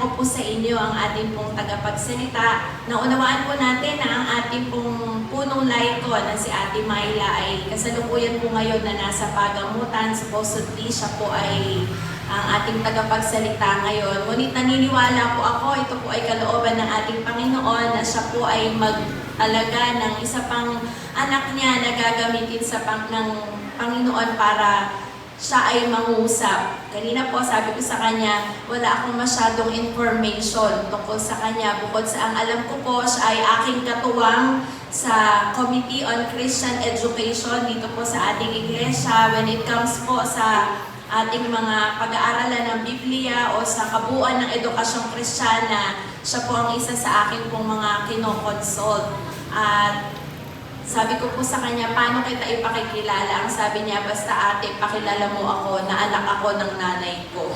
Ko po sa inyo ang ating pong tagapagsalita. Naunawaan po natin na ang ating pong punong laiko na si Ate Myla ay kasalukuyan po ngayon na nasa pagamutan. Supposedly siya po ay ang ating tagapagsalita ngayon. Ngunit naniniwala po ako, ito po ay kalooban ng ating Panginoon na siya po ay mag-alaga ng isa pang anak niya na gagamitin ng Panginoon para siya ay mangusap. Kanina po sabi ko sa kanya, wala akong masyadong information tungkol sa kanya. Bukod sa ang alam ko po, siya ay aking katuwang sa Committee on Christian Education dito po sa ating iglesia. When it comes po sa ating mga pag-aaralan ng Biblia o sa kabuuan ng edukasyong Kristiyana, siya po ang isa sa aking pong mga kinokonsult. At sabi ko po sa kanya, paano kita ipakikilala? Ang sabi niya, basta ate, pakilala mo ako na anak ako ng nanay ko.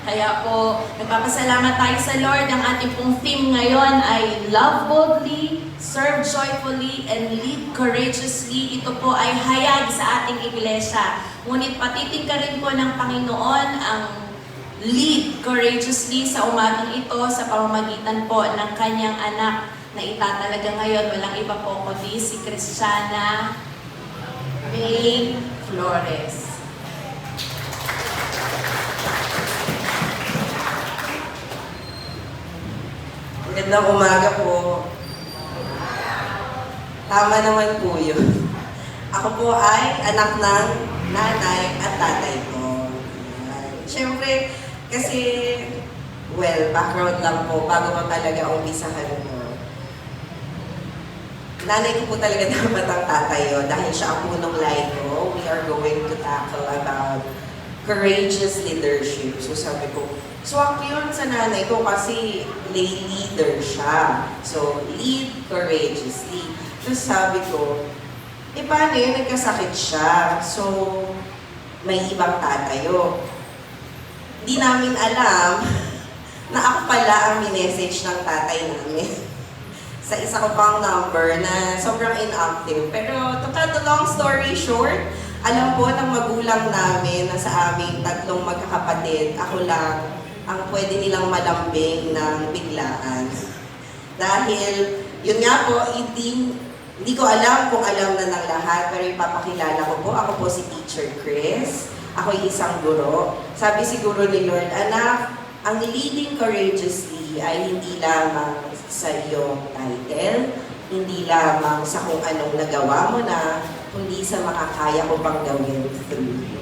Kaya po, nagpapasalamat tayo sa Lord. Ang ating pong theme ngayon ay Love Boldly, Serve Joyfully, and Lead Courageously. Ito po ay hayag sa ating iglesia. Ngunit patitingkarin po ng Panginoon ang lead courageously sa umagang ito sa pamamagitan po ng kanyang anak na itatalaga ngayon. Walang iba po kundi si Christiana May Flores. Magandang umaga po. Tama naman po yun. Ako po ay anak ng nanay at tatay ko. Siyempre, kasi, background lang po, bago ko talaga umpisahan mo. Nanay ko po talaga dapat ang tatay yun dahil siya ang punong laiko. We are going to tackle about courageous leadership. So sabi ko, swak yun sa nanay ko kasi lay leader siya. So, lead courageously. So sabi ko, paano yun? Nagkasakit siya. So, may ibang tatayo. Di namin alam na ako pala ang minessage ng tatay namin sa isa ko pang number na sobrang inactive. Pero to cut the long story short, alam po ng magulang namin na sa aming tatlong magkakapatid, ako lang ang pwede nilang malambing ng biglaan. Dahil, yun nga po, hindi ko alam kung alam na ng lahat, pero ipapakilala ko po. Ako po si Teacher Chris. Ako'y isang guro. Sabi siguro ni Lord, anak, ang leading courageously ay hindi lamang sa iyong title, hindi lamang sa kung anong nagawa mo na, kundi sa makakaya ko pang gawin through you.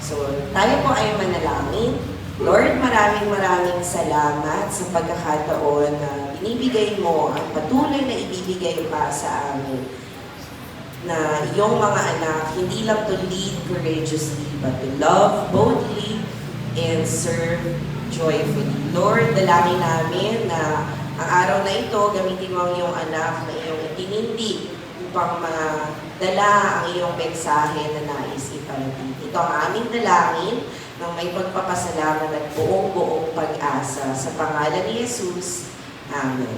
So, tayo po ay manalangin. Lord, maraming salamat sa pagkakataon na binibigay mo ang patuloy na ibibigay pa sa amin na iyong mga anak, hindi lang to lead courageously, but to love boldly and serve joyfully. Lord, dalangin namin na ang araw na ito, gamitin mo ang iyong anak na iyong itinindi upang madala ang iyong mensahe na nais iparating. Ito ang aming dalangin ng may pagpapasalamat at buong pag-asa. Sa pangalan ni Jesus, Amen.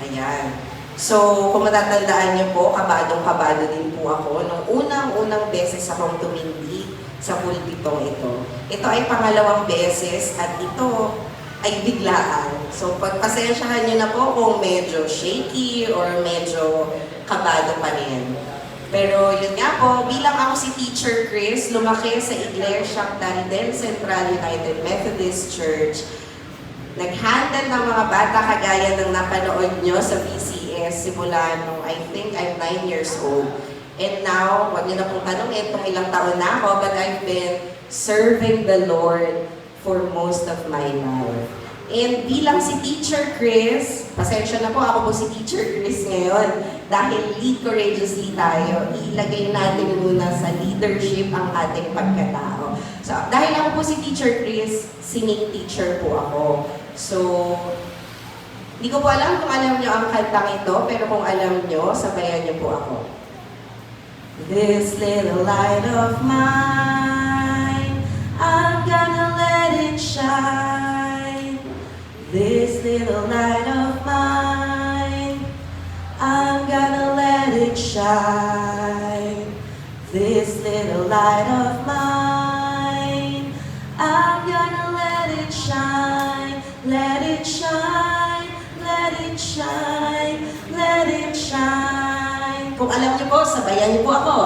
Ayan. So, kung matatandaan niyo po, kabadong-kabado din po ako nung unang beses akong tumindi sa pulpitong ito. Ito ay pangalawang beses at ito ay biglaan. So, pagpasensyahan niyo na po kung medyo shaky or medyo kabado pa rin. Pero yun nga po, bilang ako si Teacher Chris, lumaki sa Iglesia Tandem Central United Methodist Church. Nag-handle ng mga bata kagaya ng napanood nyo sa VCS simula nung I think I'm 9 years old. And now, wag niyo na pong tanongin kung ilang taon na ako, but I've been serving the Lord for most of my life. And bilang si Teacher Chris, pasensya na po, ako po si Teacher Chris ngayon. Dahil lead courageously tayo, ilagay natin muna sa leadership ang ating pagkatao. So, dahil ako po si Teacher Chris, singing teacher po ako. So, hindi ko po alam kung alam nyo ang kantang ito, pero kung alam nyo, sabayan nyo po ako. This little light of mine, I'm gonna let it shine. This little light of mine, I'm gonna let it shine. This little light of mine, I'm gonna let it shine. Let it shine, let it shine, let it shine. Kung alam niyo po, sabayan niyo po ako.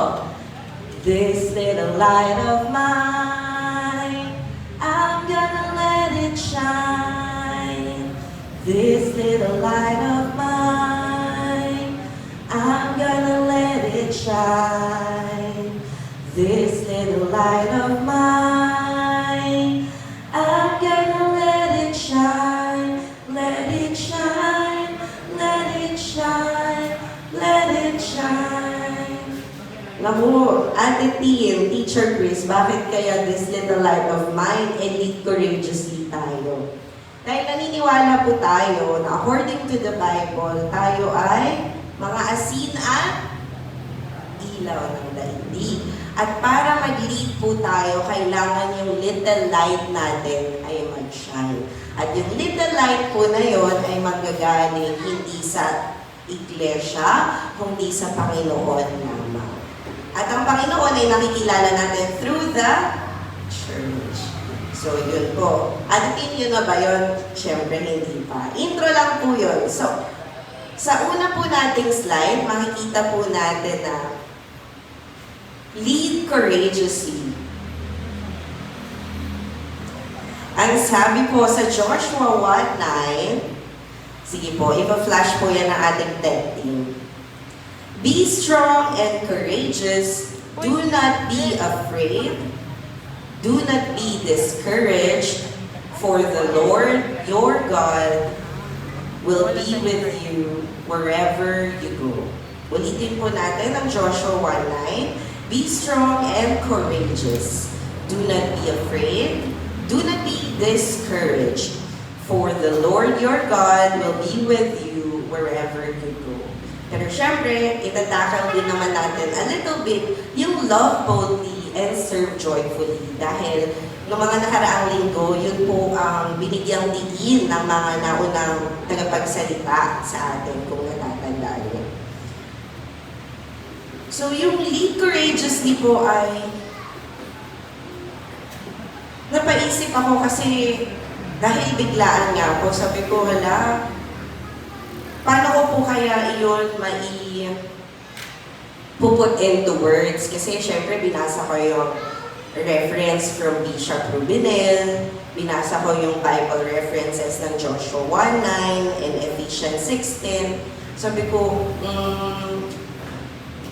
This little light of mine, I'm gonna let it shine. This little light of mine, I'm gonna let it shine. This little light of mine, I'm gonna let it shine. Let it shine, let it shine, let it shine. Naku, Ate Tin, Teacher Chris, bakit kaya this little light of mine and lead courageously tayo? Dahil naniniwala po tayo na according to the Bible, tayo ay mga asin at ilaw ng daigdig. At para mag-lead po tayo, kailangan yung little light natin ay mag-shine. At yung little light po na yon ay manggagaling hindi sa iglesia, kundi sa Panginoon lamang. At ang Panginoon ay nakikilala natin through the church. So, yun po. Ate, yun na ba yun? Siyempre, hindi pa. Intro lang po yun. So, sa una po nating slide, makikita po natin na lead courageously. Ang sabi po sa Joshua 1:9, sige po, ipa-flash po yan ng ating team. Be strong and courageous. Do not be afraid. Do not be discouraged, for the Lord your God will be with you wherever you go. Ulitin po natin ang Joshua 1:9. Be strong and courageous. Do not be afraid. Do not be discouraged, for the Lord your God will be with you wherever you go. Pero syempre, itatakal din naman natin a little bit yung love boldly and serve joyfully. Dahil noong mga nakaraang linggo, yun po ang binigyang diin ng mga naunang tagapagsalita sa atin kung natatandaan niyo. So yung lead courageously po ay napaisip ako kasi dahil biglaan nga po, sabi ko, hala, paano ko po kaya iyon puput into words? Kasi syempre binasa ko yung reference from Bishop Rubinel, binasa ko yung Bible references ng Joshua 1:9 and Ephesians 6:10. Sabi ko,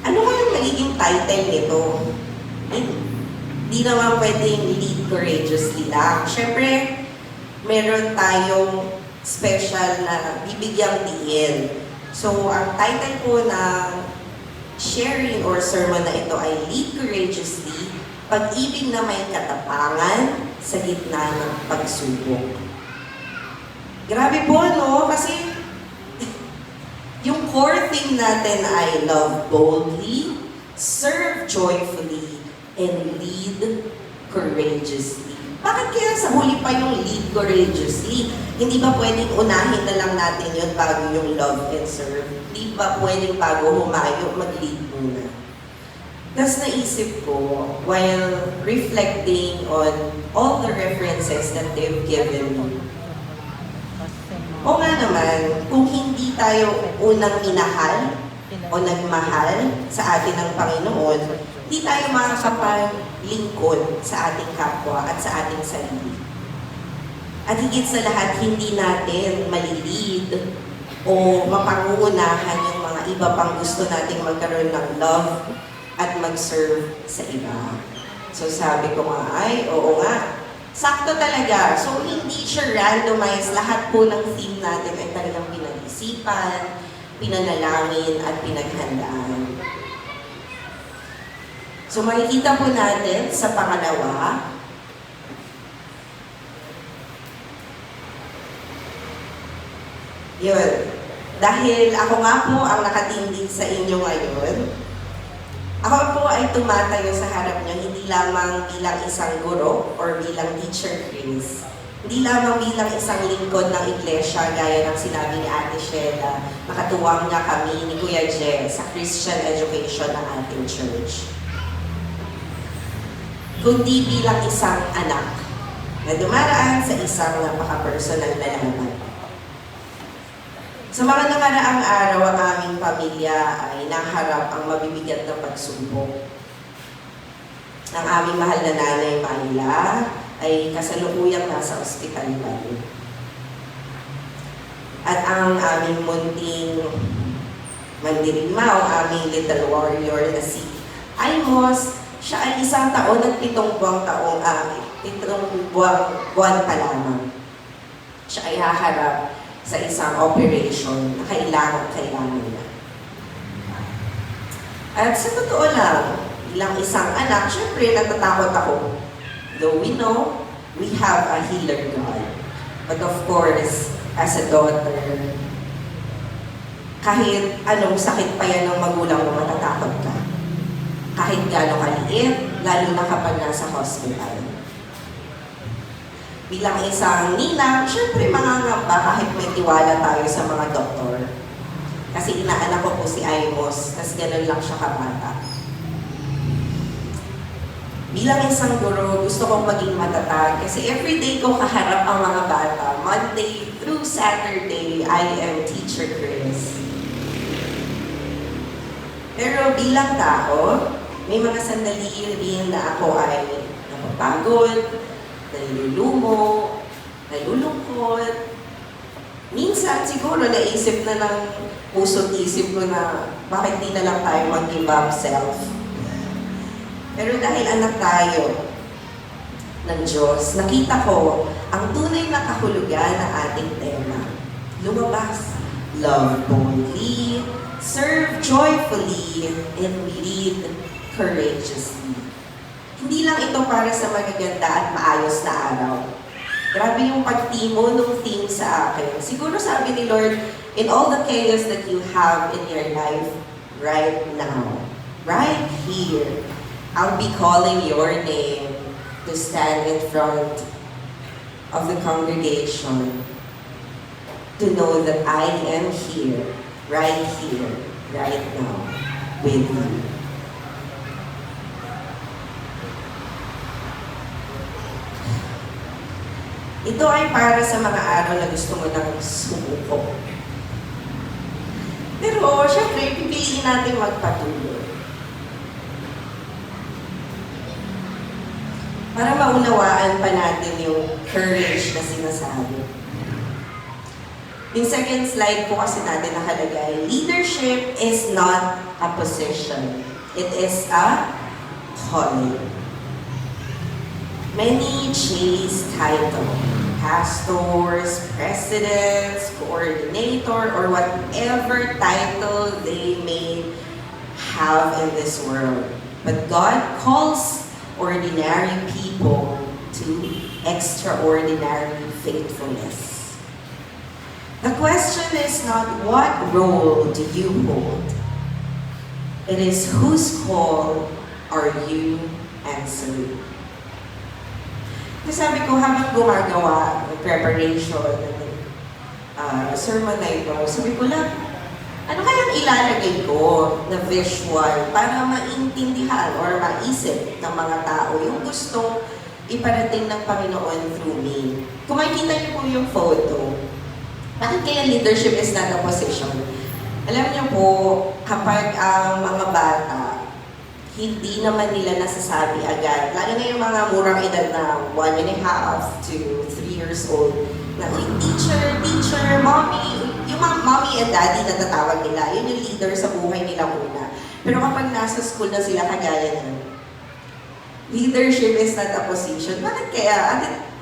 ano kayang magiging title nito? Hindi naman pwedeng lead courageously lang. Syempre, meron tayong special na bibigyang diin. So, ang title po ng sharing or sermon na ito ay Lead Courageously, Pag-ibig na may katapangan sa gitna ng pagsubok. Grabe po, no? Kasi yung core theme natin ay love boldly, serve joyfully, and lead courageously. Bakit kaya sa huli pa yung lead courageously? Hindi ba pwedeng unahin na lang natin yun bago yung love and serve? Hindi ba pwedeng bago humayo, mag-lead muna? Tapos naisip ko, while reflecting on all the references that they've given me, o nga naman, kung hindi tayo unang minahal o nagmahal sa atin ng Panginoon, hindi tayo makakapaglingkod sa ating kapwa at sa ating sarili. At higit sa lahat, hindi natin malilid o mapangunahan yung mga iba pang gusto nating magkaroon ng love at mag-serve sa iba. So sabi ko nga, ay, oo nga, sakto talaga. So hindi siya randomized. Lahat po ng theme natin ay talagang pinag-isipan, pinanalangin, at pinaghandaan. So makikita po natin sa pangalawa, yun. Dahil ako nga po ang nakatindig sa inyo ngayon, ako po ay tumatayo sa harap niyo hindi lamang bilang isang guro or bilang teacher Chris, hindi lamang bilang isang lingkod ng iglesia gaya ng sinabi ni Ate Sheila, nakatuwang nga kami ni Kuya Je sa Christian education ng ating church, kundi bilang isang anak na dumaraan sa isang napaka-personal na laban. Sa mga nakaraang araw, ang aming pamilya ay naharap ang mabibigat na pagsubok. Ang aming mahal na nanay Myla ay kasalukuyang nasa ospital pa rin. At ang aming munting mandirigma, ang aming little warrior na si Aimos, siya ay 1 taon at 7 buwan pa lamang. Siya ay haharap sa isang operation na kailangan niya. At sa totoo lang, bilang isang anak, syempre natatakot ako. Though we know, we have a healer God. But of course, as a daughter, kahit anong sakit pa yan ng magulang mo, matatakot ka. Kahit gano'ng kaliit, lalo na kapag nasa hospital. Bilang isang ninang, syempre mangangamba kahit may tiwala tayo sa mga doktor. Kasi inaanak ko po si Aimos, tas gano'n lang siya kabata. Bilang isang guro, gusto kong maging matatag kasi everyday ko kaharap ang mga bata. Monday through Saturday, I am Teacher Chris. Pero bilang tao, may mga sandali rin na ako ay napapagod, nalulumo, nalulungkot. Minsan siguro naisip na ng puso't isip ko na bakit di na lang tayo mag-give up self. Pero dahil anak tayo ng Diyos, nakita ko ang tunay na kahulugan ng ating tema. Lumabas, love boldly, serve joyfully, and lead courageously. Hindi lang ito para sa magaganda at maayos na araw. Grabe yung pagtimo ng theme sa akin. Siguro sabi ni Lord, in all the chaos that you have in your life right now, right here, I'll be calling your name to stand in front of the congregation to know that I am here, right now, with you. Ito ay para sa mga araw na gusto mo nang sumuko. Pero, syempre, pipiliin natin magpatuloy. Para maunawaan pa natin yung courage na sinasabi. Yung second slide po kasi natin nakalagay, leadership is not a position. It is a calling. Many chase title, pastors, presidents, coordinator, or whatever title they may have in this world. But God calls ordinary people to extraordinary faithfulness. The question is not what role do you hold? It is whose call are you answering? Kasi sabi ko, habang gumagawa ng preparation ng sermon na ito, sabi ko lang, ano kayang ilalagay ko na visual para maintindihan or maisip ng mga tao yung gustong iparating ng Panginoon through me? Kung makikita niyo po yung photo, bakit kaya leadership is not a position? Alam niyo po, kapag ang mga bata, hindi naman nila nasasabi agad, lalo na yung mga murang edad na 1.5 to 3 years old, na, teacher, mommy, yung mga mommy and daddy na tatawag nila, yun yung leader sa buhay nila muna. Pero kapag nasa school na sila, kagaya niya, leadership is not a position. Bakit kaya?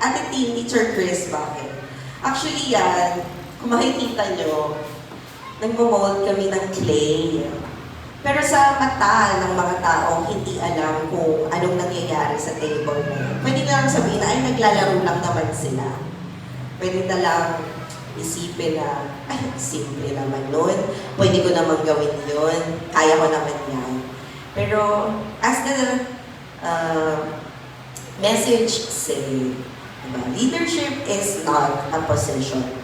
Ate Teacher Chris, bakit? Actually yan, kung makikita nyo, nagmo-mold kami ng clay. Pero sa mata ng mga tao, hindi alam kung anong nangyayari sa table na yun. Pwede na lang sabihin na, ay, naglalaro lang naman sila. Pwede na lang isipin na, ay, simple naman nun. Pwede ko naman gawin yun. Kaya ko naman yan. Pero, as the message say, diba? Leadership is not a position.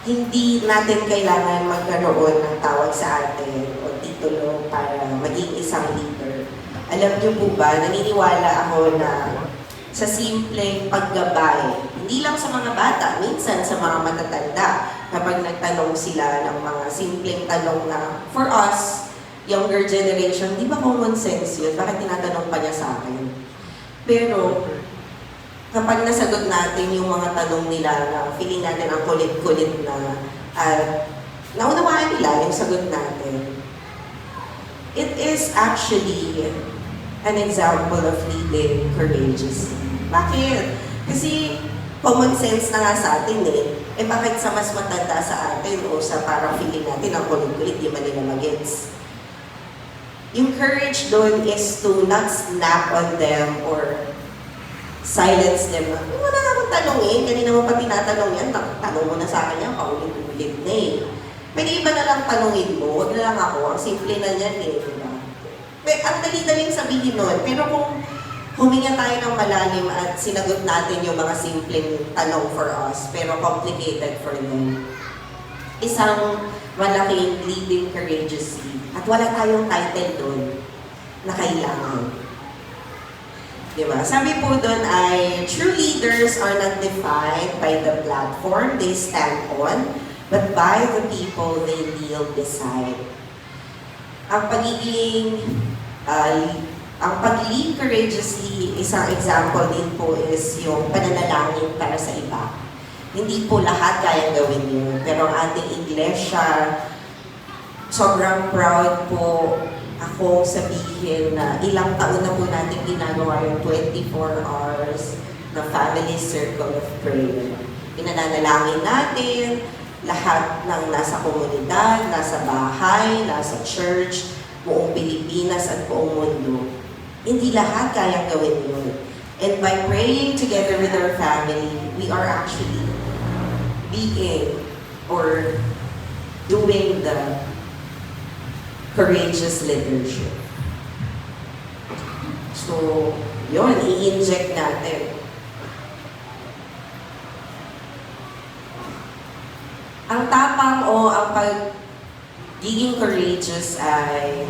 Hindi natin kailangan magkaroon ng tawag sa atin o titulo para maging isang leader. Alam niyo po ba, naniniwala ako na sa simpleng paggabay, Hindi lang sa mga bata, minsan sa mga matatanda. Kapag nagtanong sila ng mga simpleng tanong na, for us, younger generation, di ba common sense yun? Bakit tinatanong pa niya sa akin? Pero, kapag nasagot natin yung mga tanong nila na feeling natin ang kulit-kulit na at naunawaan nila yung sagot natin, it is actually an example of leading courageously. Bakit? Kasi common sense na nga sa atin eh. Eh bakit sa mas matanda sa atin o sa parang feeling natin ang kulit-kulit, di man nila mag-gets? Yung courage doon is to not snap on them or silence them. Wala na akong tanongin, kanina mo pa tinatanong yan, tanong mo na sa akin yan, paulit-ulit na eh. Pwede iba na lang tanongin mo, wag na lang ako, ang simple na yan eh. Diba? Ang dali-daling sabihin nun, pero kung huminga tayo ng malalim at sinagot natin yung mga simpleng tanong for us, pero complicated for them, isang malaking leading courageously. At wala tayong title doon na kailangan. Diba? Sabi po doon ay, true leaders are not defined by the platform they stand on, but by the people they kneel beside. Ang pag-lead courageously, isang example din po is yung pananalangin para sa iba. Hindi po lahat kayang gawin yun, pero ang ating iglesia, sobrang proud po akong sabihin na ilang taon na po natin ginagawa yung 24 hours na family circle of prayer. Pinananalangin natin, lahat ng nasa komunidad, nasa bahay, nasa church, buong Pilipinas at buong mundo. Hindi lahat kayang gawin yun. And by praying together with our family, we are actually being or doing the courageous leadership. So, yun, i-inject natin. Ang tapang o ang pagiging courageous ay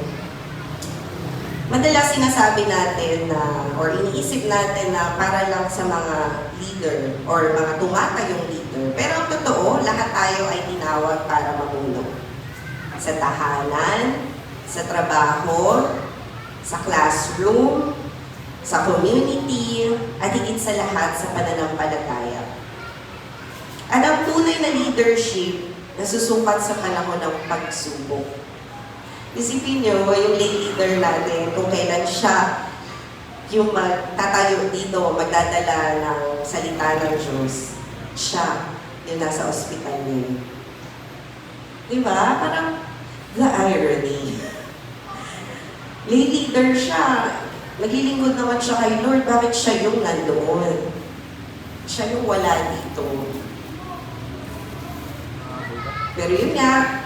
madalas sinasabi natin na or iniisip natin na para lang sa mga leader or mga tumatayong leader. Pero ang totoo, lahat tayo ay tinawag para mamulong. Sa tahanan, sa trabaho, sa classroom, sa community, at higit sa lahat sa pananampalataya. At ang tunay na leadership nasusukat sa panahon ng pagsubok. Isipin nyo, yung lay leader natin, kung kailan siya yung magtatayo dito, magdadala ng salita ng Diyos, siya yung nasa ospital niya. Diba? Parang the irony. Lay leader siya. Naglilingkod naman siya kay Lord. Bakit siya yung nandoon? Siya yung wala dito. Pero yun nga,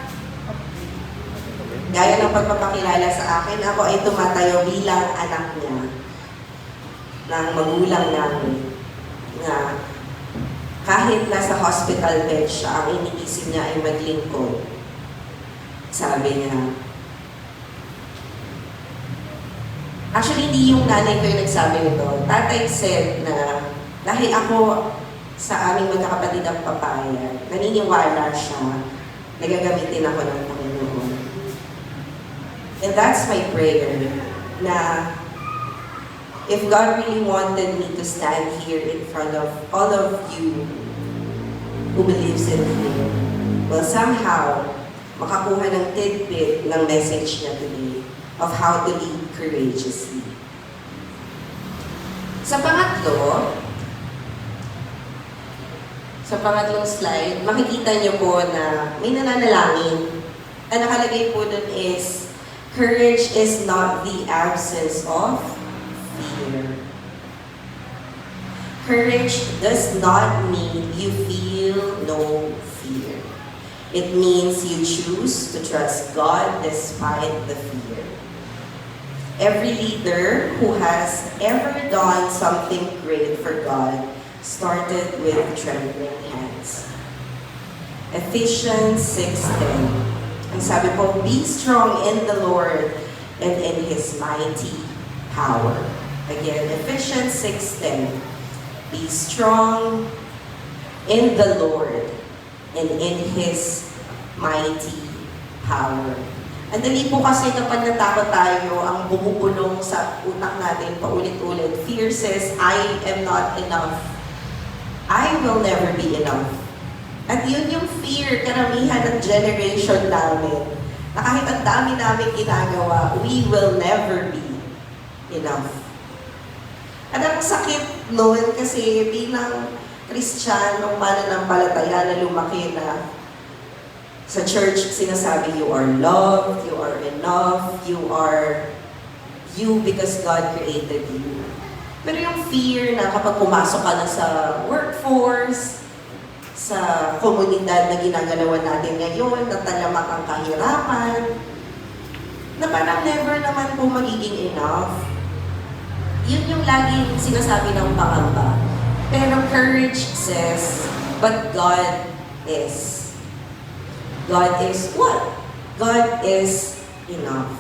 gaya ng pagpapakilala sa akin, ako ay tumatayo bilang anak niya ng magulang namin na kahit nasa hospital bed siya, ang iniisip niya ay maglingkod. Sabi niya, actually, hindi yung nanay ko yung nagsabi nito. Tatay said na dahil ako sa aming magkakapatid ang papaya, naniniwala siya, nagagamitin ako ng Panginoon. And that's my prayer, na if God really wanted me to stand here in front of all of you who believes in Him, well, somehow, makakuha ng tidbit ng message niya today of how to lead courageously. Sa pangatlong slide, makikita niyo po na may nananalangin. Ang nakalagay po dun is, courage is not the absence of fear. Courage does not mean you feel no fear. It means you choose to trust God despite the fear. Every leader who has ever done something great for God started with trembling hands. Ephesians 6:10. Ang sabi po, be strong in the Lord and in His mighty power. Again, Ephesians 6:10. Be strong in the Lord and in His mighty power. Ang dali po kasi kapag natakot tayo, ang bumubulong sa utak natin paulit-ulit. Fear says, I am not enough. I will never be enough. At yun yung fear, karamihan ng generation namin. Na kahit ang dami namin ginagawa, we will never be enough. At ang sakit noon kasi bilang Kristiyanong mananampalataya na lumaki na sa church, sinasabi, you are loved, you are enough, you are you because God created you. Pero yung fear na kapag pumasok ka na sa workforce, sa komunidad na ginagalawan natin ngayon, na talamak ang kahirapan, na parang never naman po magiging enough. Yun yung laging sinasabi ng pangamba. Pero courage says, but God is. God is what? God is enough.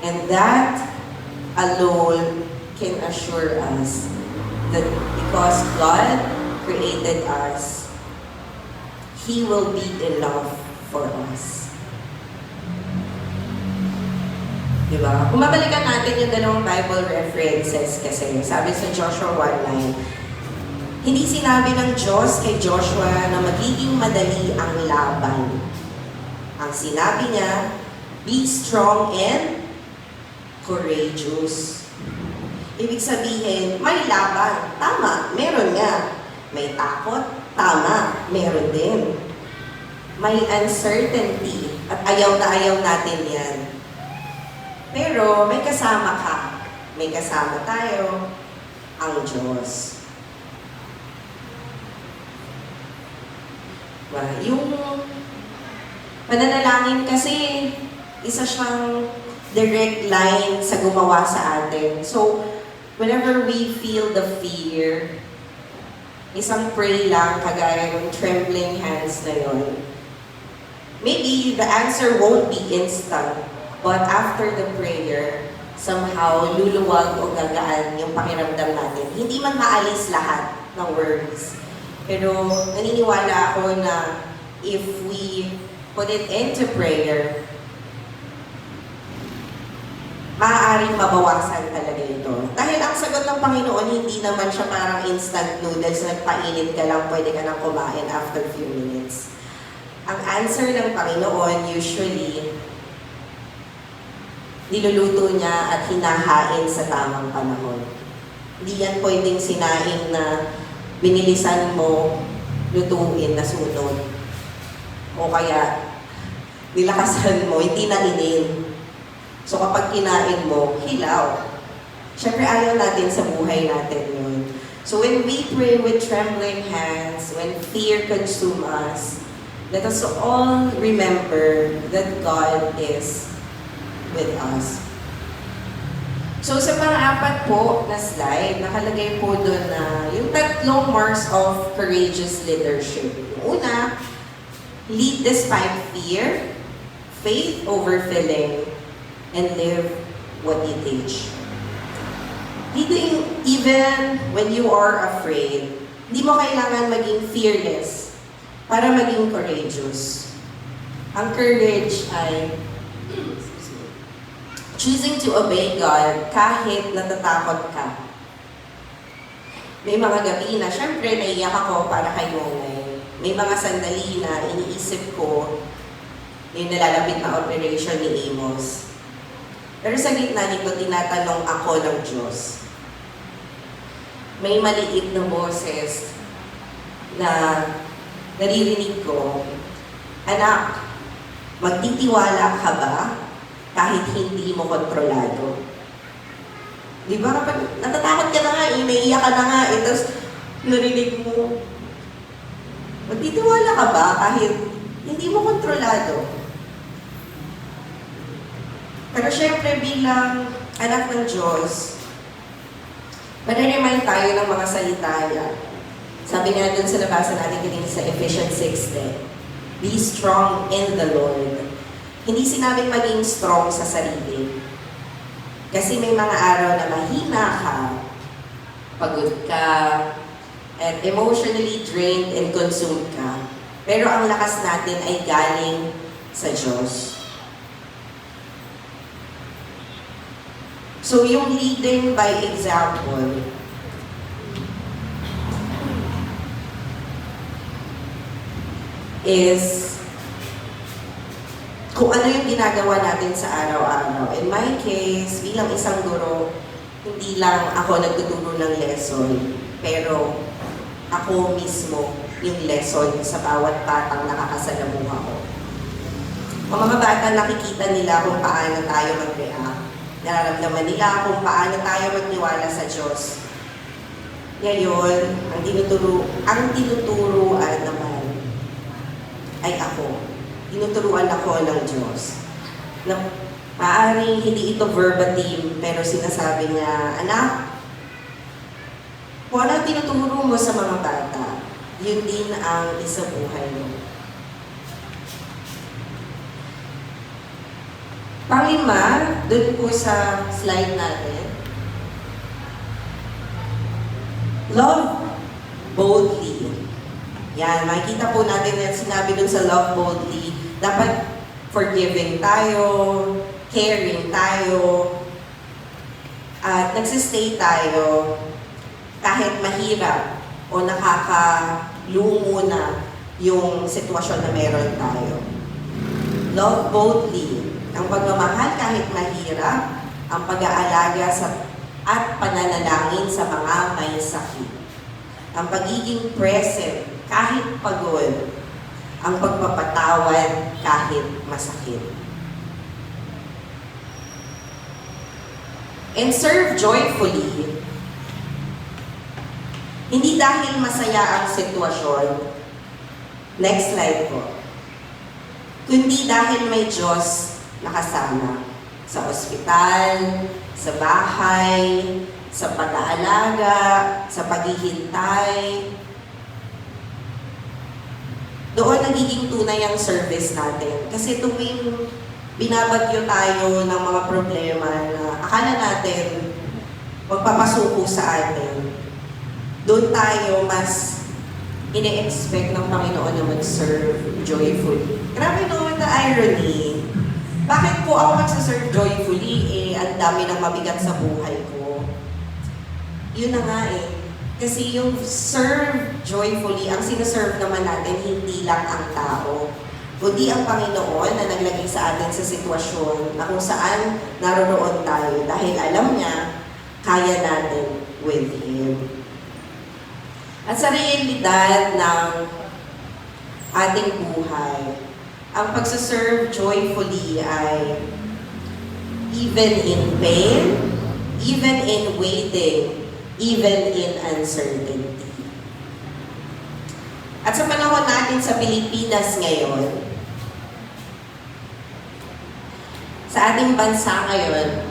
And that alone can assure us that because God created us, He will be enough for us. Diba? Kung mabalikan natin yung dalawang Bible references kasi, sabi sa Joshua 1:9, hindi sinabi ng Diyos kay Joshua na magiging madali ang laban. Ang sinabi niya, be strong and courageous. Ibig sabihin, may laban. Tama, meron nga. May takot. Tama, meron din. May uncertainty. At ayaw na ayaw natin yan. Pero may kasama ka. May kasama tayo, ang Diyos. Yung pananalangin kasi, isa siyang direct line sa gumawa sa atin. So, whenever we feel the fear, isang pray lang, kagaya ng trembling hands na yun. Maybe the answer won't be instant, but after the prayer, somehow luluwag o gagaan yung pakiramdam natin. Hindi man maalis lahat ng worries. Pero naniniwala ako na if we put it into prayer, maaaring mabawasan talaga ito. Dahil ang sagot ng Panginoon, hindi naman siya parang instant noodles, nagpainit ka lang, pwede ka nang kumain after few minutes. Ang answer ng Panginoon, usually, niluluto niya at hinahain sa tamang panahon. Hindi yan pwedeng sinaing na binilisan mo, lutuin na sunod. O kaya, nilakasan mo, hindi na inin. So kapag kinain mo, hilaw. Siyempre ayaw natin sa buhay natin yun. So when we pray with trembling hands, when fear consumes us, let us all remember that God is with us. So sa pang-apat po na slide, nakalagay po doon na yung tatlong marks of courageous leadership. Yung una, lead despite fear, faith over feeling, and live what you teach. Leading even when you are afraid, hindi mo kailangan maging fearless para maging courageous. Ang courage ay choosing to obey God kahit natatakot ka. May mga gabi na, syempre, naiyak ako para kay Mongay. May mga sandali na iniisip ko yung nalalapit na operation ni Amos. Pero sa gitna nito, tinatanong ako ng Diyos. May maliit na boses na naririnig ko, anak, magtitiwala ka ba kahit hindi mo kontrolado? Di ba kapag natatakot ka na nga, naiiyak ka na nga, tapos narinig mo, magtitiwala ka ba kahit hindi mo kontrolado? Pero syempre bilang anak ng Diyos, maniremind tayo ng mga salita niya. Sabi nga dun sa nabasa natin kanina sa Ephesians 6:10, be strong in the Lord. Hindi sinabing maging strong sa sarili. Kasi may mga araw na mahina ka, pagod ka, at emotionally drained and consumed ka. Pero ang lakas natin ay galing sa Diyos. So yung leading by example, is kung ano yung ginagawa natin sa araw-araw. In my case, bilang isang guro, hindi lang ako nagtuturo ng lesson, pero ako mismo yung lesson sa bawat batang nakakasalamuha ko. Ang mga bata, nakikita nila kung paano tayo mag-react. Nararamdaman nila kung paano tayo magniwala sa Diyos. Ngayon, ang tinuturuan naman ay ako. Tinuturuan ako ng Diyos. Na maaaring hindi ito verbatim, pero sinasabi niya, anak, kung ano tinuturo mo sa mga bata, yun din ang isabuhay mo. Panglima, dun po sa slide natin, love boldly. Yan, makikita po natin na sinabi dun sa love boldly, dapat forgiving tayo, caring tayo, at nagsistay tayo kahit mahirap o nakakalungo na yung sitwasyon na meron tayo. Love boldly, ang pagmamahal kahit mahirap, ang pag-aalaga at pananalangin sa mga may sakit. Ang pagiging present kahit pagod, ang pagpapatawad kahit masakit. And serve joyfully. Hindi dahil masaya ang sitwasyon, next slide po, kundi dahil may Diyos nakasama sa ospital, sa bahay, sa pag-aalaga, sa paghihintay. Doon nagiging tunay ang service natin. Kasi tuwing binabagyo tayo ng mga problema na akala natin magpapasuko sa atin, doon tayo mas ine-expect ng Panginoon na mag-serve joyfully. Grabe naman the irony. Bakit po ako magsaserve joyfully? Ang dami ng mabigat sa buhay ko. Yun na nga eh. Kasi yung serve joyfully, ang sinaserve naman natin, hindi lang ang tao, kundi ang Panginoon na naglagay sa atin sa sitwasyon na kung saan naroon tayo dahil alam niya, kaya natin with Him. At sa realidad ng ating buhay, ang pagsaserve joyfully ay even in pain, even in waiting, even in uncertainty. At sa panahon natin sa Pilipinas ngayon, sa ating bansa ngayon,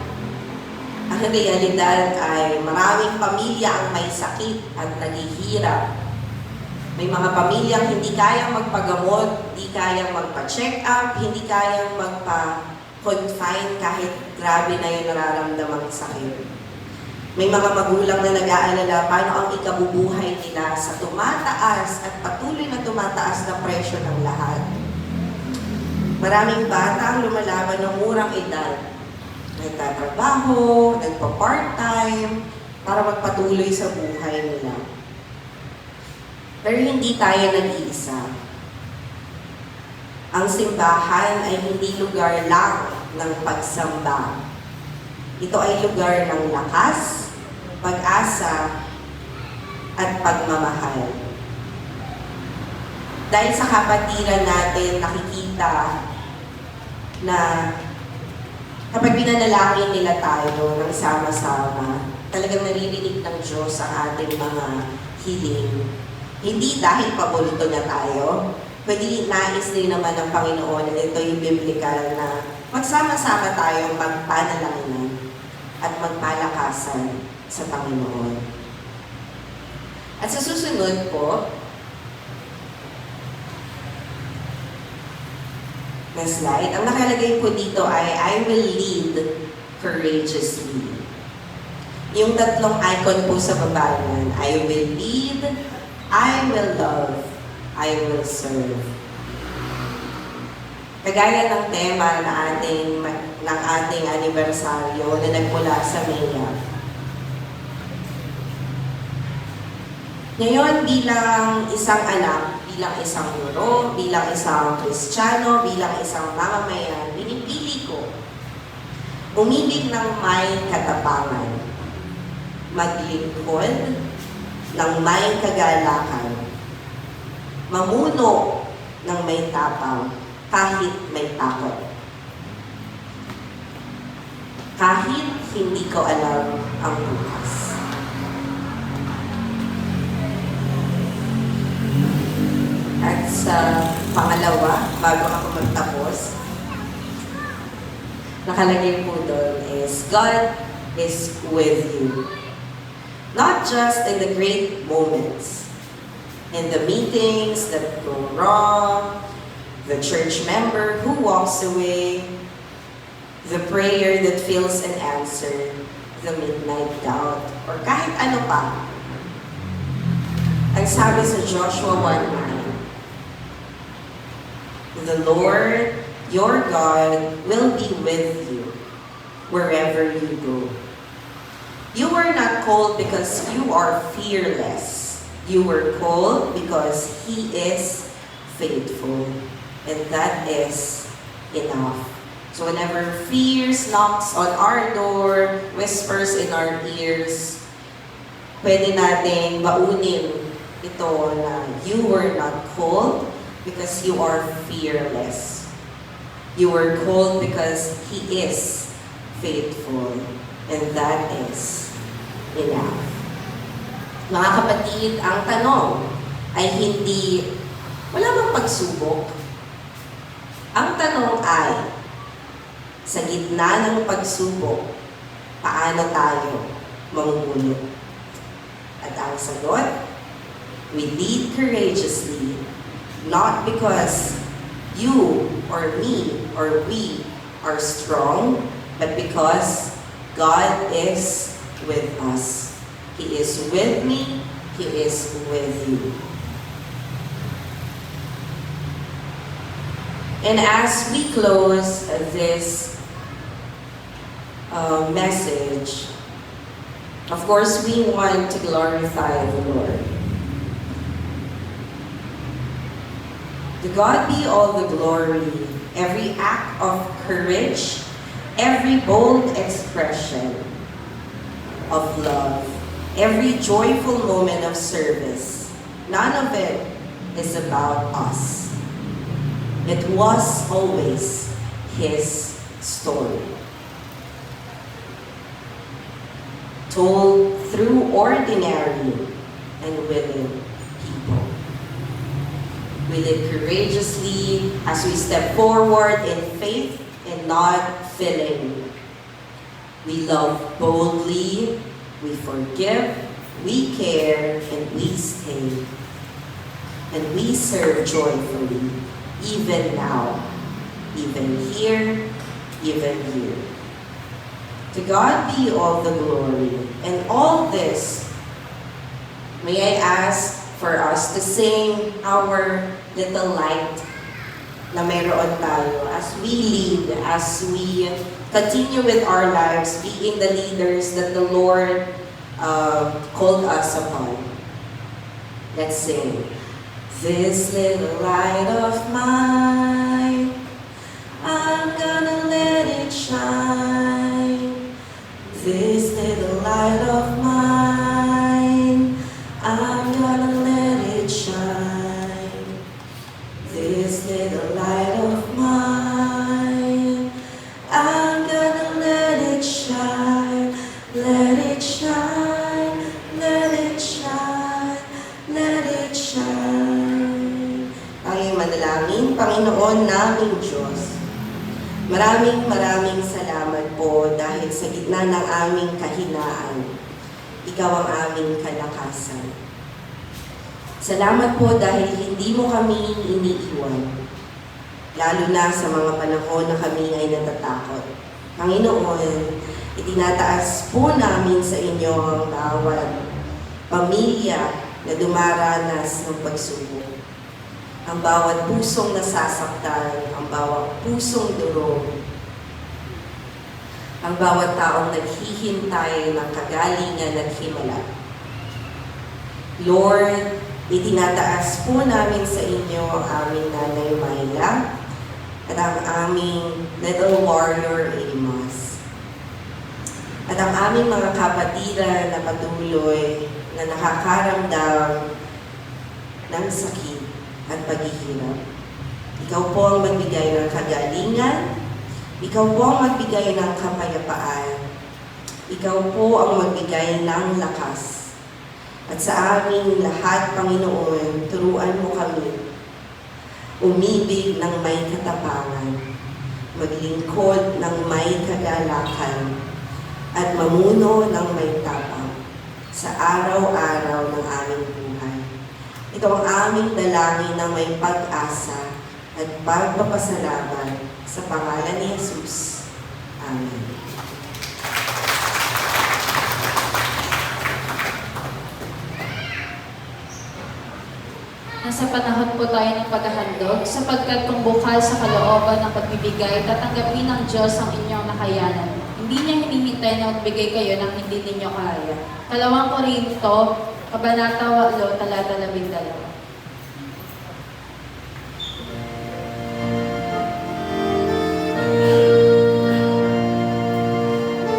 ang realidad ay maraming pamilya ang may sakit at naghihirap. May mga pamilyang hindi kayang magpagamot, hindi kayang magpa-check up, hindi kayang magpa-confine kahit grabe na yung nararamdamang sakit. May mga magulang na nag-aalala paano ang ikabubuhay nila sa tumataas at patuloy na tumataas na presyo ng lahat. Maraming bata ang lumalaban ng murang edad. Nagtatrabaho, nagpa-part-time, para magpatuloy sa buhay nila. Pero hindi tayo nag-iisa. Ang simbahan ay hindi lugar lang ng pagsamba. Ito ay lugar ng lakas, pag-asa, at pagmamahal. Dahil sa kapatiran natin, nakikita na kapag binanalangin nila tayo ng sama-sama, talagang naririnig ng Diyos ang ating mga hiling. Hindi dahil paborito na tayo, kundi nais din naman ng Panginoon na ito yung biblical na magsama-sama tayong magpanalangin at magpalakasan sa Panginoon. At sa susunod po, na slide, ang nakalagay po dito ay I will lead courageously. Yung tatlong icon po sa baba nun, I will lead, I will love, I will serve. Kagaya ng tema ng ating anibersaryo na nagmula sa Maya. Ngayon, bilang isang anak, bilang isang guro, bilang isang Kristiyano, bilang isang mamamayan, pinipili ko umibig ng may katapangan, maglingkod ng may kagalakan, mamuno ng may tapang kahit may takot. Kahit hindi ko alam ang bukas. At sa pangalawa, bago ako magtapos, nakalagay po doon is, God is with you. Not just in the great moments, in the meetings that go wrong, the church member who walks away, the prayer that feels unanswered, the midnight doubt, or kahit ano pa. Ang sabi sa Joshua 1:9, the Lord, your God, will be with you wherever you go. You were not called because you are fearless. You were called because He is faithful. And that is enough. So whenever fears knocks on our door, whispers in our ears, pwede nating baunin ito na you were not called because you are fearless. You were called because He is faithful. And that is enough. Mga kapatid, ang tanong ay hindi, wala bang pagsubok? Ang tanong ay, sa gitna ng pagsubok, paano tayo mamumuno? At ang sagot, we lead courageously, not because you or me or we are strong, but because God is with us. He is with me, He is with you. And as we close this message, of course, we want to glorify the Lord. To God be all the glory, every act of courage, every bold expression of love, every joyful moment of service. None of it is about us. It was always His story. Told through ordinary and willing people. We live courageously as we step forward in faith and not feeling. We love boldly, we forgive, we care, and we stay. And we serve joyfully, even now, even here, even here. To God be all the glory. And all this, may I ask for us to sing our little light na meron tayo as we lead, as we continue with our lives, being the leaders that the Lord called us upon. Let's sing. This little light of mine, I'm gonna let it shine. This little light of mine, I'm gonna let it shine. This little light of mine, I'm gonna let it shine. Let it shine, let it shine, let it shine. Tanging manalangin, Panginoon naming Diyos. Maraming salamat po dahil sa gitna ng aming kahinaan, Ikaw ang aming kalakasan. Salamat po dahil hindi mo kami iniiwan, lalo na sa mga panahon na kami ay natatakot. Panginoon, itinataas po namin sa inyo ang bawat pamilya, na dumaranas ng pagsubok. Ang bawat pusong nasasaktan, ang bawat pusong durog, ang bawat taong naghihintay ng kagalingan at himala. Lord, itinataas po namin sa inyo ang aming Nanay Myla at ang aming little warrior Amos. At ang aming mga kapatiran na patuloy na nakakaramdam ng sakit at paghihirap. Ikaw po ang magbigay ng kagalingan, ikaw po ang magbigay ng kapayapaan, ikaw po ang magbigay ng lakas. At sa aming lahat, Panginoon, turuan mo kami umibig ng may katapangan, maglingkod ng may kagalakan, at mamuno ng may tapang sa araw-araw ng aming buhay. Ito ang aming dalangin na may pag-asa at pagpapasalamat sa pangalan ni Jesus. Amen. Nasa panahon po tayo ng paghahandog sapagkat kung bukal sa kalooban ng pagbibigay, tatanggapin ng Diyos ang inyong nakayanan. Hindi niya hinihintay na magbigay kayo ng hindi ninyo kaya. 2 Korinto, Kabanata 8, talata 12.